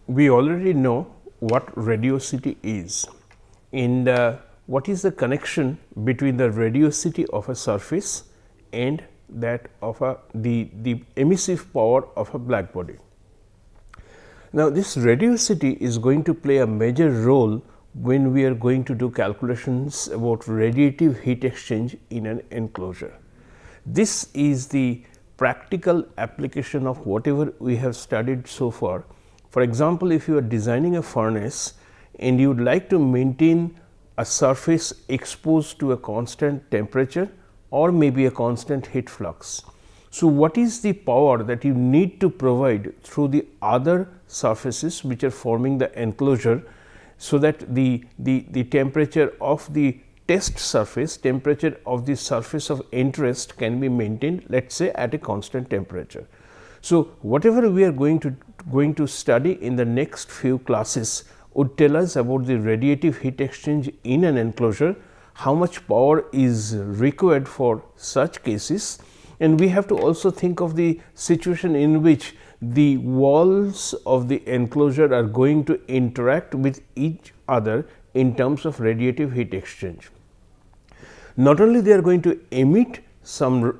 we already know what radiosity is and what is the connection between the radiosity of a surface and that of the emissive power of a black body. Now, this radiosity is going to play a major role when we are going to do calculations about radiative heat exchange in an enclosure. This is the practical application of whatever we have studied so far. For example, if you are designing a furnace and you would like to maintain a surface exposed to a constant temperature or maybe a constant heat flux. So, what is the power that you need to provide through the other surfaces which are forming the enclosure, so that the temperature of the test surface, temperature of the surface of interest can be maintained, let us say, at a constant temperature. So, whatever we are going to study in the next few classes would tell us about the radiative heat exchange in an enclosure, how much power is required for such cases, and we have to also think of the situation in which the walls of the enclosure are going to interact with each other in terms of radiative heat exchange. Not only they are going to emit some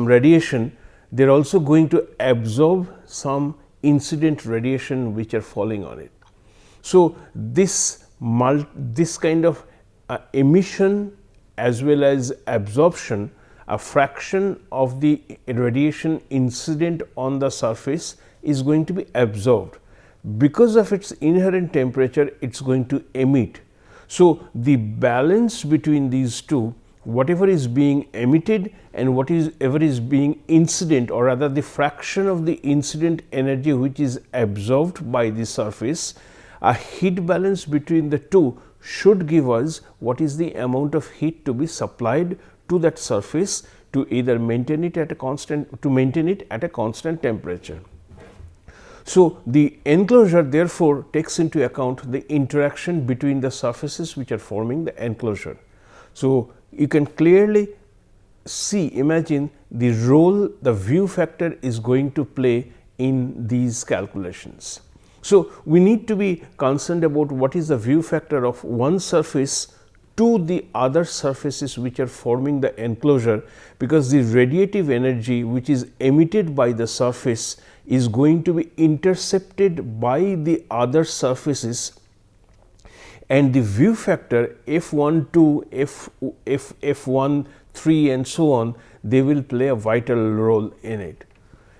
radiation, they are also going to absorb some incident radiation which are falling on it. So, this kind of emission as well as absorption, a fraction of the radiation incident on the surface is going to be absorbed. Because of its inherent temperature, it is going to emit. So, the balance between these two, whatever is being emitted and whatever is being incident, or rather the fraction of the incident energy which is absorbed by the surface, a heat balance between the two should give us what is the amount of heat to be supplied to that surface to either maintain it at a constant temperature. So, the enclosure therefore takes into account the interaction between the surfaces which are forming the enclosure. So, you can clearly imagine the role the view factor is going to play in these calculations. So, we need to be concerned about what is the view factor of one surface to the other surfaces which are forming the enclosure, because the radiative energy which is emitted by the surface is going to be intercepted by the other surfaces, and the view factor F12, F13 and so on, they will play a vital role in it.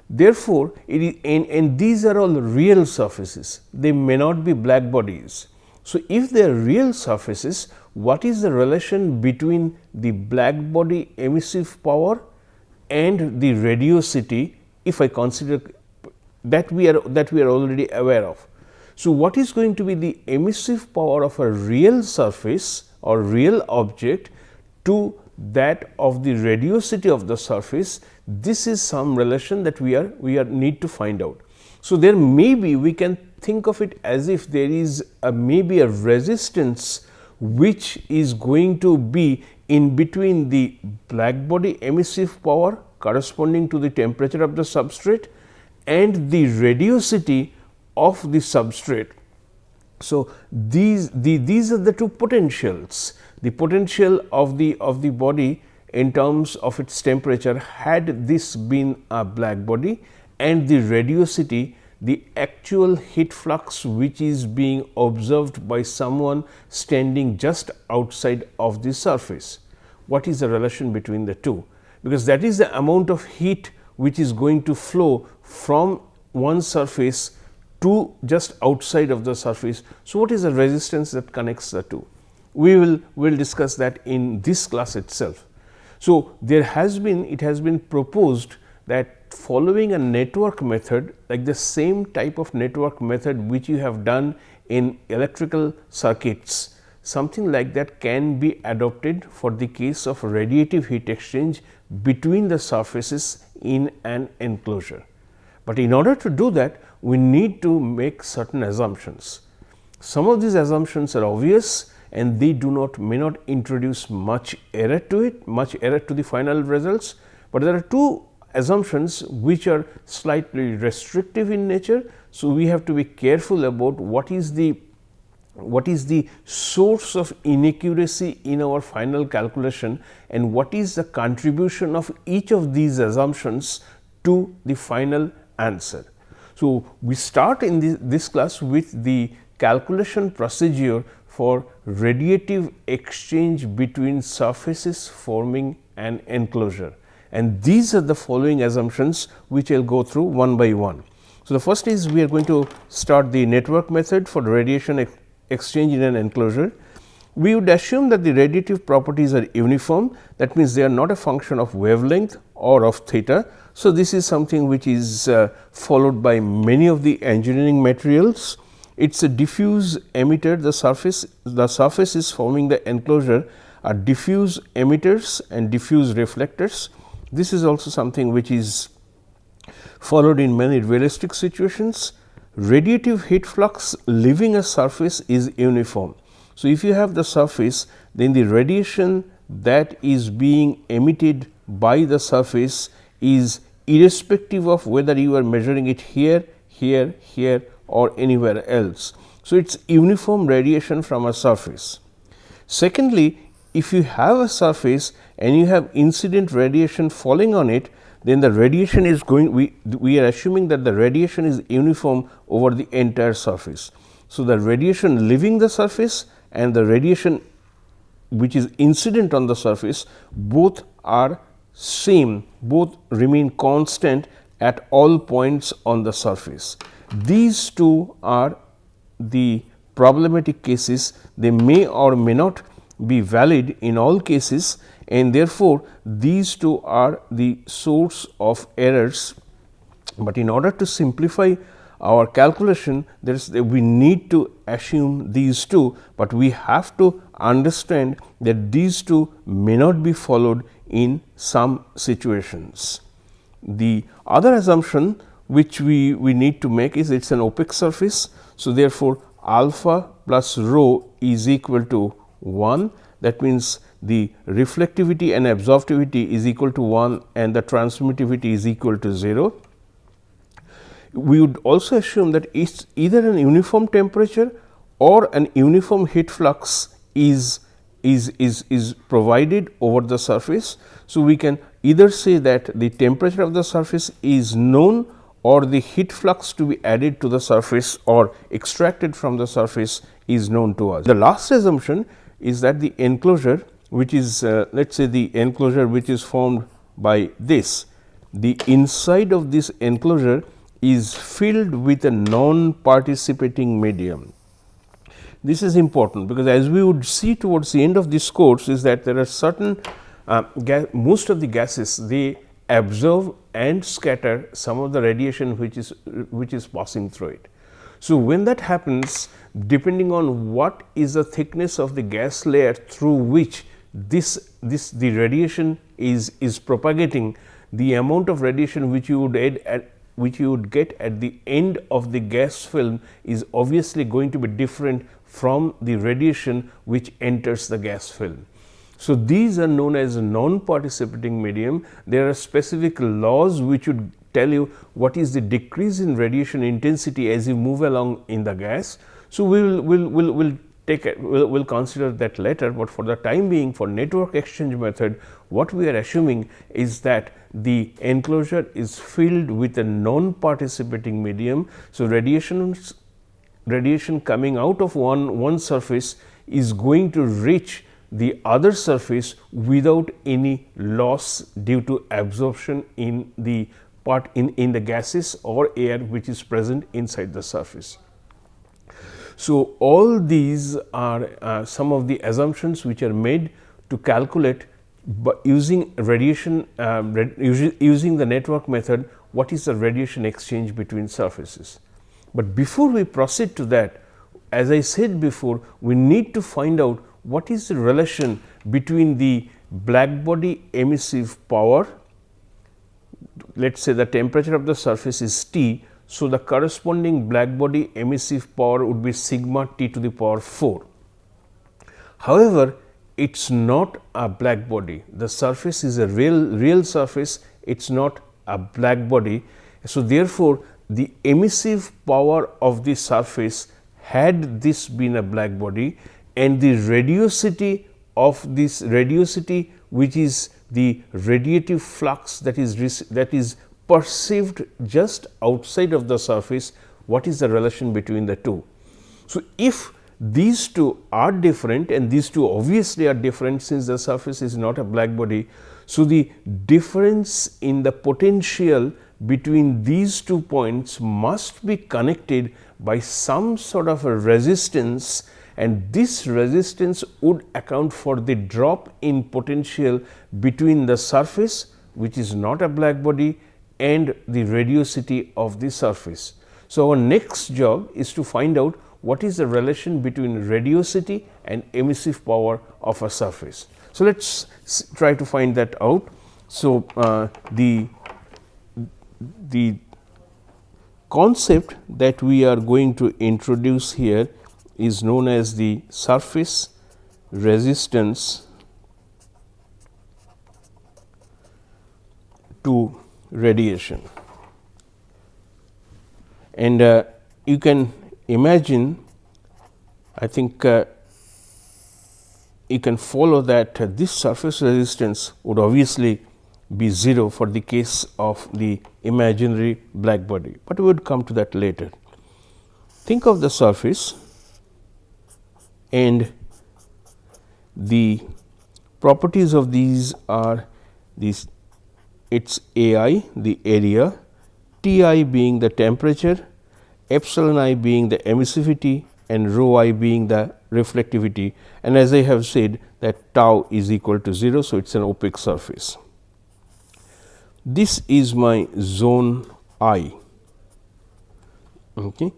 Therefore, it is, and these are all real surfaces, they may not be black bodies. So, if they are real surfaces, what is the relation between the black body emissive power and the radiosity, if I consider that we are already aware of. So, what is going to be the emissive power of a real surface or real object to that of the radiosity of the surface? This is some relation that we need to find out. So, there may be, we can think of it as if there is maybe a resistance which is going to be in between the black body emissive power corresponding to the temperature of the substrate and the radiosity of the substrate. So, these are the two potentials. The potential of the body in terms of its temperature, had this been a black body, and the radiosity, the actual heat flux which is being observed by someone standing just outside of the surface. What is the relation between the two? Because that is the amount of heat which is going to flow from one surface to just outside of the surface. So, what is the resistance that connects the two? We will discuss that in this class itself. So, it has been proposed that following a network method, like the same type of network method which you have done in electrical circuits, something like that can be adopted for the case of radiative heat exchange between the surfaces in an enclosure. But in order to do that, we need to make certain assumptions. Some of these assumptions are obvious and they may not introduce much error to the final results, but there are two assumptions which are slightly restrictive in nature. So, we have to be careful about what is the source of inaccuracy in our final calculation and what is the contribution of each of these assumptions to the final answer. So, we start in this class with the calculation procedure for radiative exchange between surfaces forming an enclosure, and these are the following assumptions which I will go through one by one. So, the first is we are going to start the network method for radiation exchange in an enclosure. We would assume that the radiative properties are uniform, that means they are not a function of wavelength or of theta. So, this is something which is followed by many of the engineering materials. It is a diffuse emitter, the surfaces forming the enclosure are diffuse emitters and diffuse reflectors. This is also something which is followed in many realistic situations. Radiative heat flux leaving a surface is uniform. So, if you have the surface, then the radiation that is being emitted by the surface is irrespective of whether you are measuring it here, here, here or anywhere else. So, it is uniform radiation from a surface. Secondly, if you have a surface and you have incident radiation falling on it, then the radiation is going, we are assuming that the radiation is uniform over the entire surface. So, the radiation leaving the surface and the radiation which is incident on the surface, both are same, both remain constant at all points on the surface. These two are the problematic cases. They may or may not be valid in all cases, and therefore, these two are the source of errors. But in order to simplify our calculation, we need to assume these two, but we have to understand that these two may not be followed in some situations. The other assumption which we need to make is it is an opaque surface. So, therefore, alpha plus rho is equal to 1. That means, the reflectivity and absorptivity is equal to 1 and the transmittivity is equal to 0. We would also assume that it's either an uniform temperature or an uniform heat flux is provided over the surface. So, we can either say that the temperature of the surface is known or the heat flux to be added to the surface or extracted from the surface is known to us. The last assumption is that the enclosure, which is let us say the enclosure which is formed by this, the inside of this enclosure is filled with a non-participating medium. This is important, because as we would see towards the end of this course is that there are certain most of the gases, they absorb and scatter some of the radiation which is passing through it. So, when that happens, depending on what is the thickness of the gas layer through which the radiation is propagating, the amount of radiation which you would get at the end of the gas film is obviously going to be different from the radiation which enters the gas film. So, these are known as non-participating medium. There are specific laws which would tell you what is the decrease in radiation intensity as you move along in the gas. So, we'll consider that later, but for the time being, for network exchange method, what we are assuming is that the enclosure is filled with a non-participating medium. So, radiation coming out of one surface is going to reach the other surface without any loss due to absorption in the in the gases or air which is present inside the surface. So, all these are some of the assumptions which are made to calculate using radiation using the network method what is the radiation exchange between surfaces. But before we proceed to that, as I said before, we need to find out what is the relation between the blackbody emissive power. Let us say the temperature of the surface is T. So, the corresponding blackbody emissive power would be sigma T to the power 4. However, it is not a blackbody. The surface is a real surface, it is not a blackbody. So, therefore, the emissive power of the surface had this been a black body, and the radiosity of this radiosity, which is the radiative flux that is perceived just outside of the surface, what is the relation between the two? So, if these two are different, and these two obviously are different since the surface is not a black body. So, the difference in the potential between these 2 points must be connected by some sort of a resistance, and this resistance would account for the drop in potential between the surface, which is not a black body, and the radiosity of the surface. So, our next job is to find out what is the relation between radiosity and emissive power of a surface. So, let us try to find that out. So, the concept that we are going to introduce here is known as the surface resistance to radiation. And you can imagine, I think you can follow that this surface resistance would obviously be 0 for the case of the imaginary black body, but we would come to that later. Think of the surface, and the properties of these are these, its AI, the area, Ti being the temperature, epsilon I being the emissivity, and rho I being the reflectivity, and as I have said that tau is equal to 0. So, it is an opaque surface. This is my zone I, okay.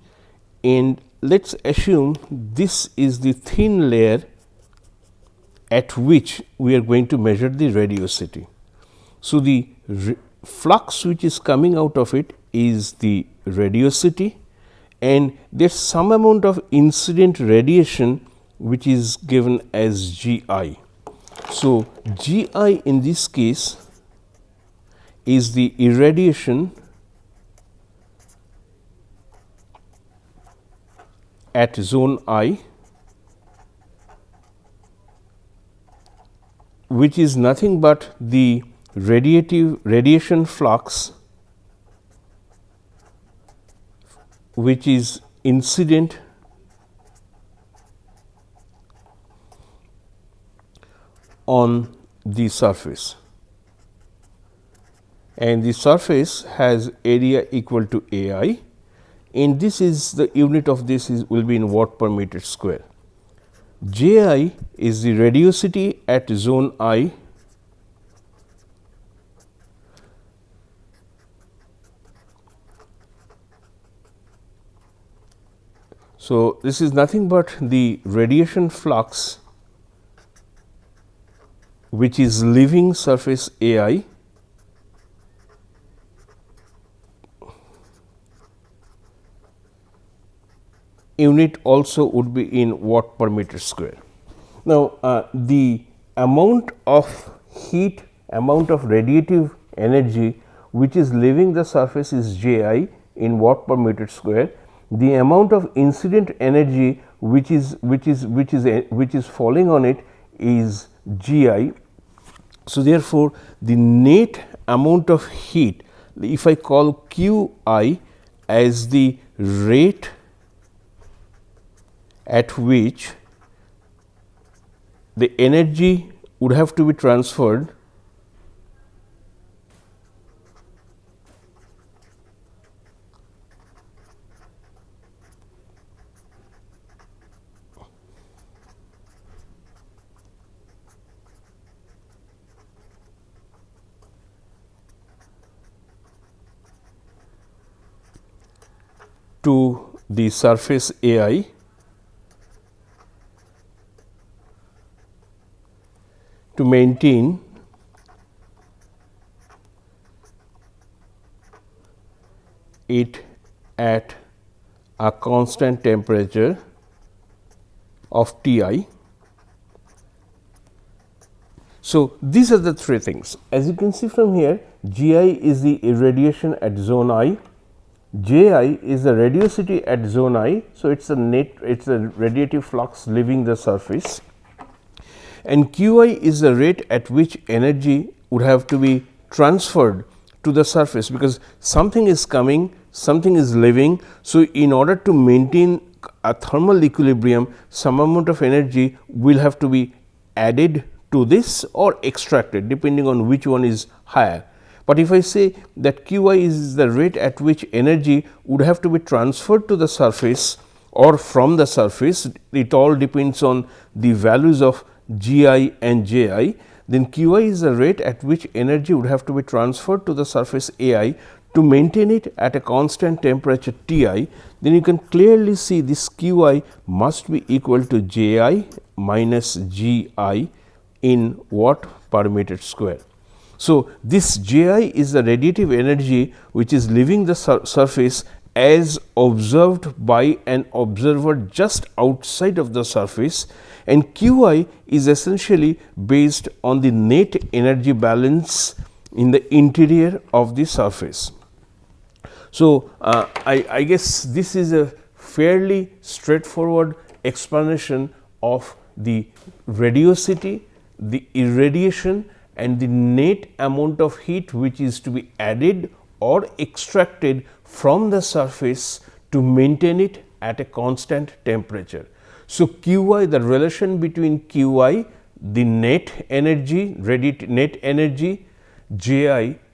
And let us assume this is the thin layer at which we are going to measure the radiosity. So, the flux which is coming out of it is the radiosity, and there is some amount of incident radiation which is given as G I. So, G I in this case is the irradiation at zone I, which is nothing but the radiation flux which is incident on the surface, and the surface has area equal to A I, and this is the unit of this will be in watt per meter square. J I is the radiosity at zone I, so this is nothing but the radiation flux which is leaving surface A I unit also would be in watt per meter square. Now, the amount of heat, amount of radiative energy which is leaving the surface is J I in watt per meter square. The amount of incident energy which is falling on it is G I. So, therefore, the net amount of heat, if I call Q I as the rate at which the energy would have to be transferred to the surface A I to maintain it at a constant temperature of T I. So, these are the three things. As you can see from here, G I is the irradiation at zone I, Ji is the radiosity at zone I. So, it is a radiative flux leaving the surface, and Qi is the rate at which energy would have to be transferred to the surface, because something is coming, something is leaving. So, in order to maintain a thermal equilibrium, some amount of energy will have to be added to this or extracted, depending on which one is higher. But if I say that Qi is the rate at which energy would have to be transferred to the surface or from the surface, it all depends on the values of Gi and Ji, then Qi is the rate at which energy would have to be transferred to the surface Ai to maintain it at a constant temperature Ti. Then you can clearly see this Qi must be equal to Ji minus Gi in watt per meter square. So, this Ji is the radiative energy which is leaving the surface as observed by an observer just outside of the surface, and Qi is essentially based on the net energy balance in the interior of the surface. So, I guess this is a fairly straightforward explanation of the radiosity, the irradiation, and the net amount of heat which is to be added or extracted from the surface to maintain it at a constant temperature. So, Qi, the relation between Qi, the net energy, net energy, Ji,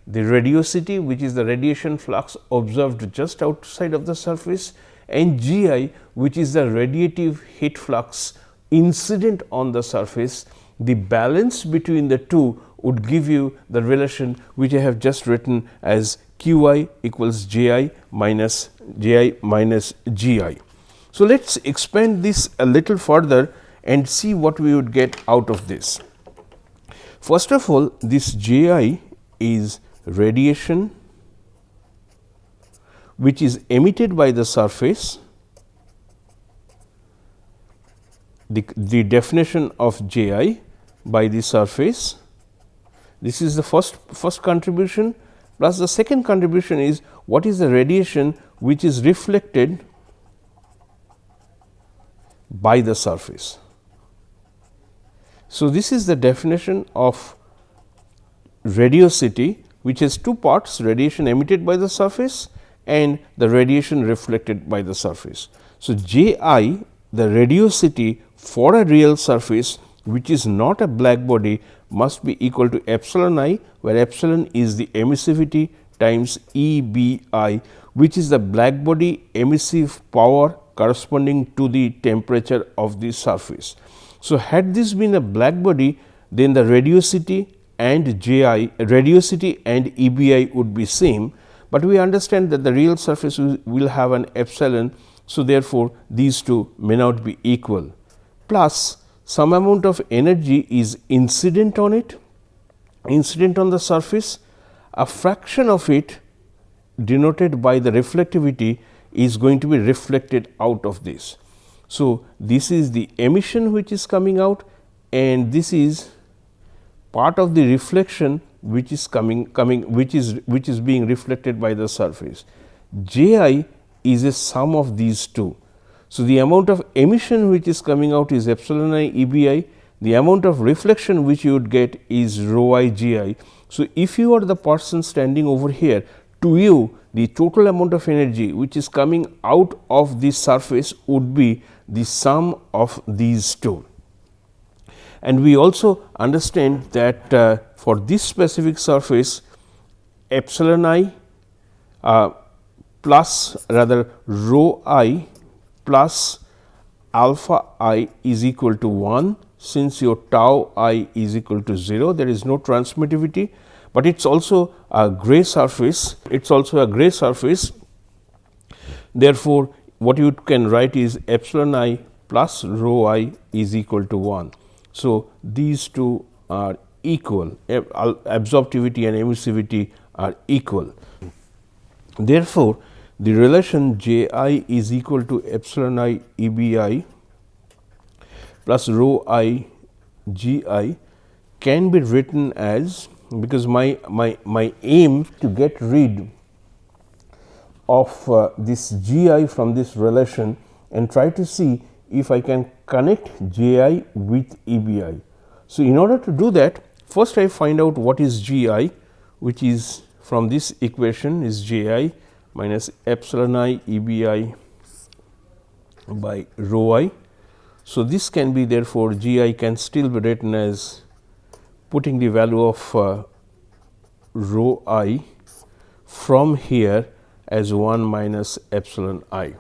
the radiosity, which is the radiation flux observed just outside of the surface, and Gi, which is the radiative heat flux incident on the surface. The balance between the two would give you the relation which I have just written as Qi equals Ji minus Gi. So, let us expand this a little further and see what we would get out of this. First of all, this Ji is radiation which is emitted by the surface. The definition of Ji by the surface, this is the first contribution, plus the second contribution is what is the radiation which is reflected by the surface. So, this is the definition of radiosity, which has two parts: radiation emitted by the surface and the radiation reflected by the surface. So, Ji, the radiosity for a real surface which is not a black body, must be equal to epsilon I, where epsilon is the emissivity times EBI, which is the black body emissive power corresponding to the temperature of the surface. So, had this been a black body, then the radiosity and radiosity and EBI would be same, but we understand that the real surface will have an epsilon. So, therefore, these two may not be equal, plus some amount of energy is incident on it, incident on the surface. A fraction of it denoted by the reflectivity is going to be reflected out of this. So, this is the emission which is coming out, and this is part of the reflection which is which is being reflected by the surface. Ji is a sum of these two. So, the amount of emission which is coming out is epsilon I EBI, the amount of reflection which you would get is rho I Gi. So, if you are the person standing over here, to you the total amount of energy which is coming out of the surface would be the sum of these two. And we also understand that for this specific surface, epsilon I plus rather rho I plus alpha I is equal to 1, since your tau I is equal to 0, there is no transmittivity, but it is also a gray surface, Therefore, what you can write is epsilon I plus rho I is equal to 1. So, these two are equal, absorptivity and emissivity are equal. Therefore, the relation Ji is equal to epsilon I EBI plus rho I Gi can be written as, because my aim to get rid of this Gi from this relation and try to see if I can connect Ji with Ebi. So, in order to do that, first I find out what is Gi, which is from this equation is Ji minus epsilon I Ebi by rho I. So, this can be therefore, Gi can still be written as putting the value of rho I from here as 1 minus epsilon I.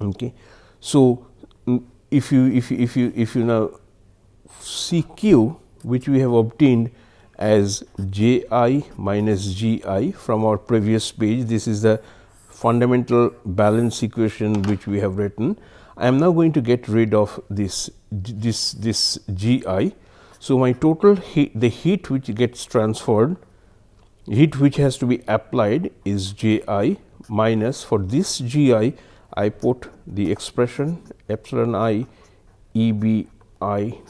Okay. So, if you now see Q, which we have obtained as Ji minus Gi from our previous page, this is the fundamental balance equation which we have written. I am now going to get rid of this Gi. So, my total heat, the heat which gets transferred, heat which has to be applied is Ji minus, for this Gi I put the expression epsilon I Ebi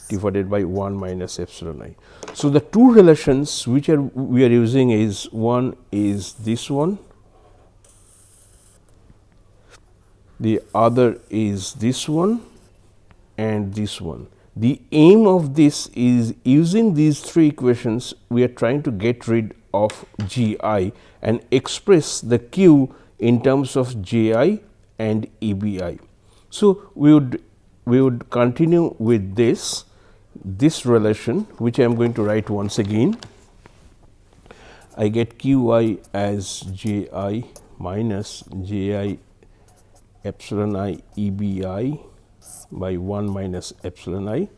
divided by 1 minus epsilon I. So, the two relations which we are using is, one is this one, the other is this one and this one. The aim of this is, using these three equations, we are trying to get rid of Gi and express the Q in terms of Ji and Ebi. So, we would continue with this relation, which I am going to write once again. I get Qi as Ji minus Ji epsilon I Ebi by 1 minus epsilon I.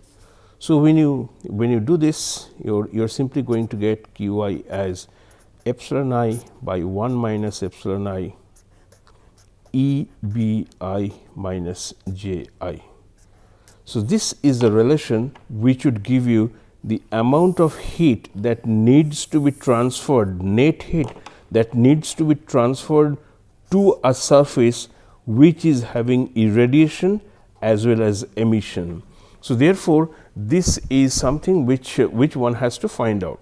So, when you do this, you are simply going to get Qi as epsilon I by 1 minus epsilon I Ebi minus Ji. So, this is the relation which would give you the amount of heat that needs to be transferred, net heat that needs to be transferred to a surface which is having irradiation as well as emission. So, therefore, this is something which one has to find out.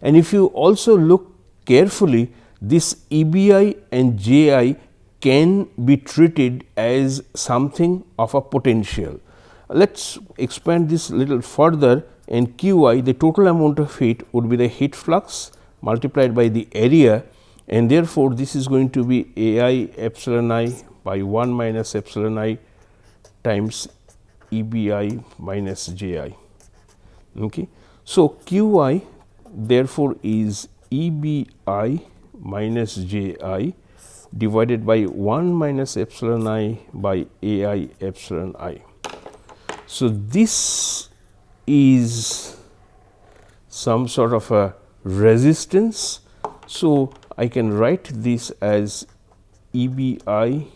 And if you also look carefully, this Ebi and Ji can be treated as something of a potential. Let us expand this little further, and Qi, the total amount of heat, would be the heat flux multiplied by the area, and therefore, this is going to be Ai epsilon I by 1 minus epsilon I times Ebi minus Ji. Okay. So, Qi therefore, is Ebi minus Ji divided by 1 minus epsilon I by Ai epsilon I. So, this is some sort of a resistance. So, I can write this as Ebi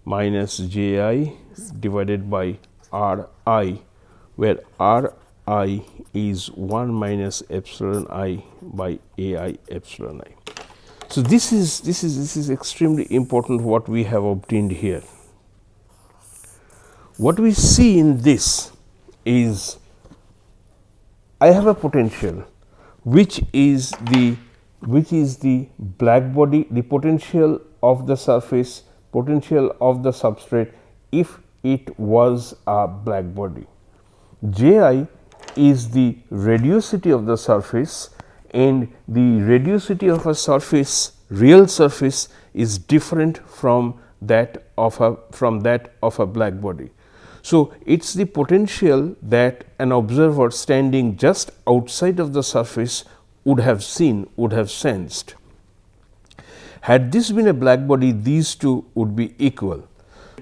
minus Ji divided by Ri, where Ri is 1 minus epsilon I by Ai epsilon I. So, this is extremely important what we have obtained here. What we see in this is, I have a potential which is the black body, the potential of the surface, potential of the substrate if it was a black body. Ji is the radiosity of the surface, and the radiosity of a surface, real surface, is different from that of a black body. So, it is the potential that an observer standing just outside of the surface would have seen, would have sensed. Had this been a black body, these two would be equal.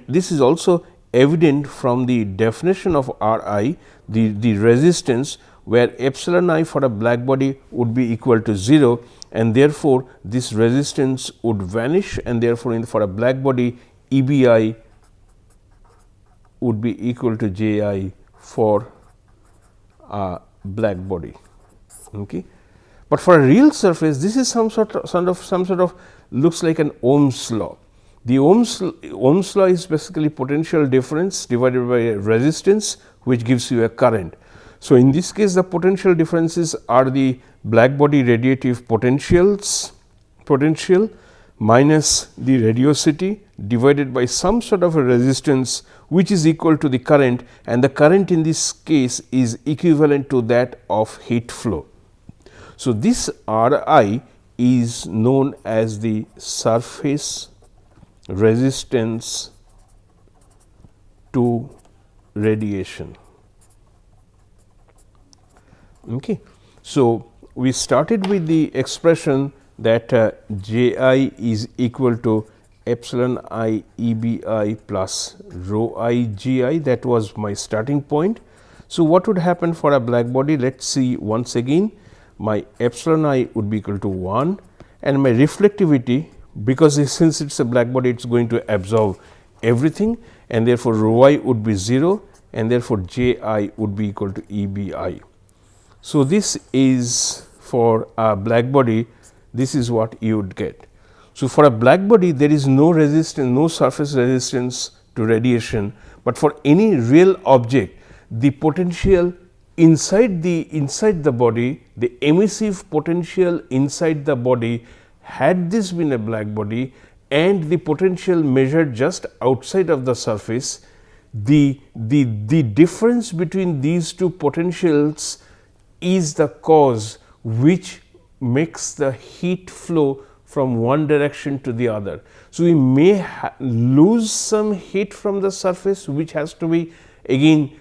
This is also evident from the definition of Ri, the resistance, where epsilon I for a black body would be equal to 0, and therefore, this resistance would vanish, and therefore, for a black body Ebi would be equal to Ji for a black body. Okay. But for a real surface, this is some sort of looks like an Ohm's law. The Ohm's law is basically potential difference divided by a resistance, which gives you a current. So, in this case, the potential differences are the black body radiative potentials potential minus the radiosity divided by some sort of a resistance which is equal to the current, and the current in this case is equivalent to that of heat flow. So, this R I is known as the surface resistance to radiation. Okay. So, we started with the expression that J I is equal to epsilon I E B I plus rho I G I. That was my starting point. So, what would happen for a black body? Let us see once again. My epsilon I would be equal to 1, and my reflectivity, because since it is a black body, it is going to absorb everything, and therefore, rho I would be 0, and therefore, J I would be equal to E B I. So, this is for a black body, this is what you would get. So, for a black body, there is no resistance, no surface resistance to radiation, but for any real object, the potential inside the body, the emissive potential inside the body, had this been a black body and the potential measured just outside of the surface, the difference between these two potentials is the cause which makes the heat flow from one direction to the other. So, we may lose some heat from the surface, which has to be again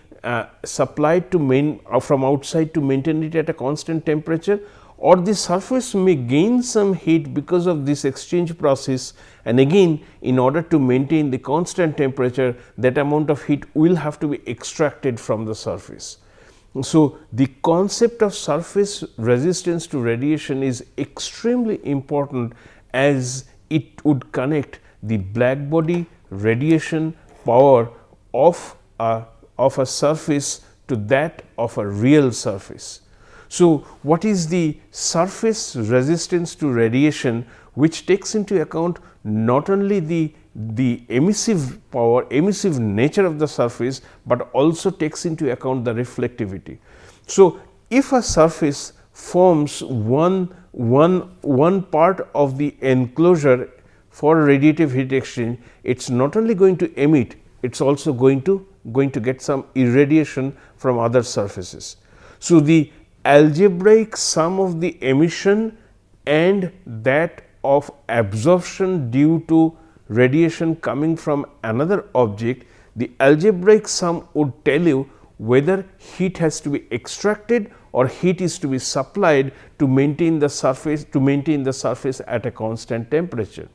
supplied to from outside to maintain it at a constant temperature, or the surface may gain some heat because of this exchange process, and again in order to maintain the constant temperature, that amount of heat will have to be extracted from the surface. So, the concept of surface resistance to radiation is extremely important, as it would connect the black body radiation power of a surface to that of a real surface. So, what is the surface resistance to radiation, which takes into account not only the emissive power, emissive nature of the surface, but also takes into account the reflectivity. So, if a surface forms one part of the enclosure for radiative heat exchange, it is not only going to emit, it is also going to get some irradiation from other surfaces. So, the algebraic sum of the emission and that of absorption due to radiation coming from another object, the algebraic sum would tell you whether heat has to be extracted or heat is to be supplied to maintain the surface at a constant temperature.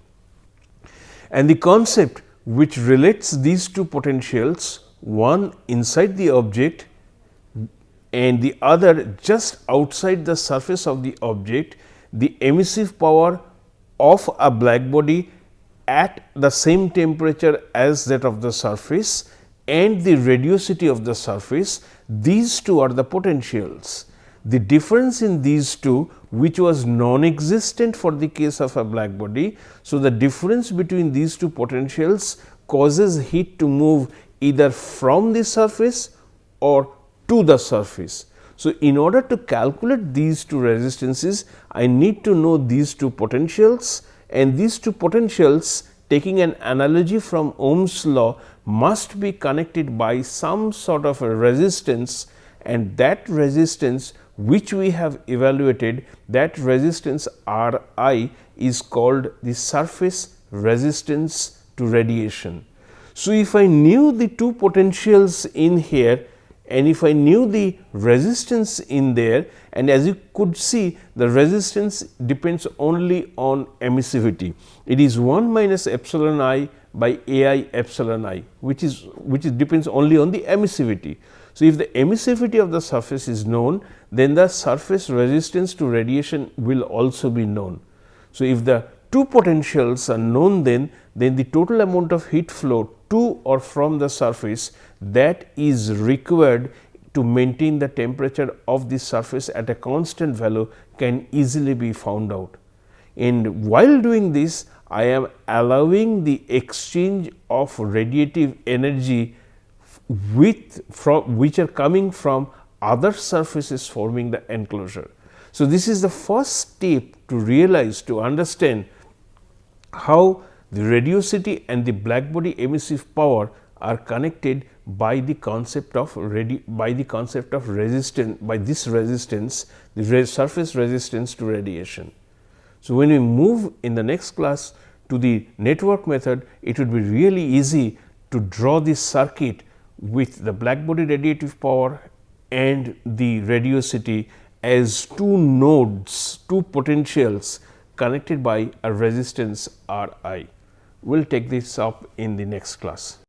And the concept which relates these two potentials, one inside the object and the other just outside the surface of the object, the emissive power of a black body at the same temperature as that of the surface and the radiosity of the surface, these two are the potentials. The difference in these two, which was non-existent for the case of a black body. So, the difference between these two potentials causes heat to move either from the surface or to the surface. So, in order to calculate these two resistances, I need to know these two potentials, and these two potentials, taking an analogy from Ohm's law, must be connected by some sort of a resistance, and that resistance which we have evaluated, that resistance R I is called the surface resistance to radiation. So, if I knew the two potentials in here and if I knew the resistance in there, and as you could see, the resistance depends only on emissivity. It is 1 minus epsilon I by A I epsilon I, which depends only on the emissivity. So, if the emissivity of the surface is known, then the surface resistance to radiation will also be known. So, if the two potentials are known, then the total amount of heat flow to or from the surface that is required to maintain the temperature of the surface at a constant value can easily be found out. And while doing this, I am allowing the exchange of radiative energy which are coming from other surfaces forming the enclosure. So, this is the first step to realize, to understand how the radiosity and the blackbody emissive power are connected by the concept of resistance, by this resistance, the surface resistance to radiation. So, when we move in the next class to the network method, it would be really easy to draw this circuit with the blackbody radiative power and the radiosity as two nodes, two potentials connected by a resistance R I. We will take this up in the next class.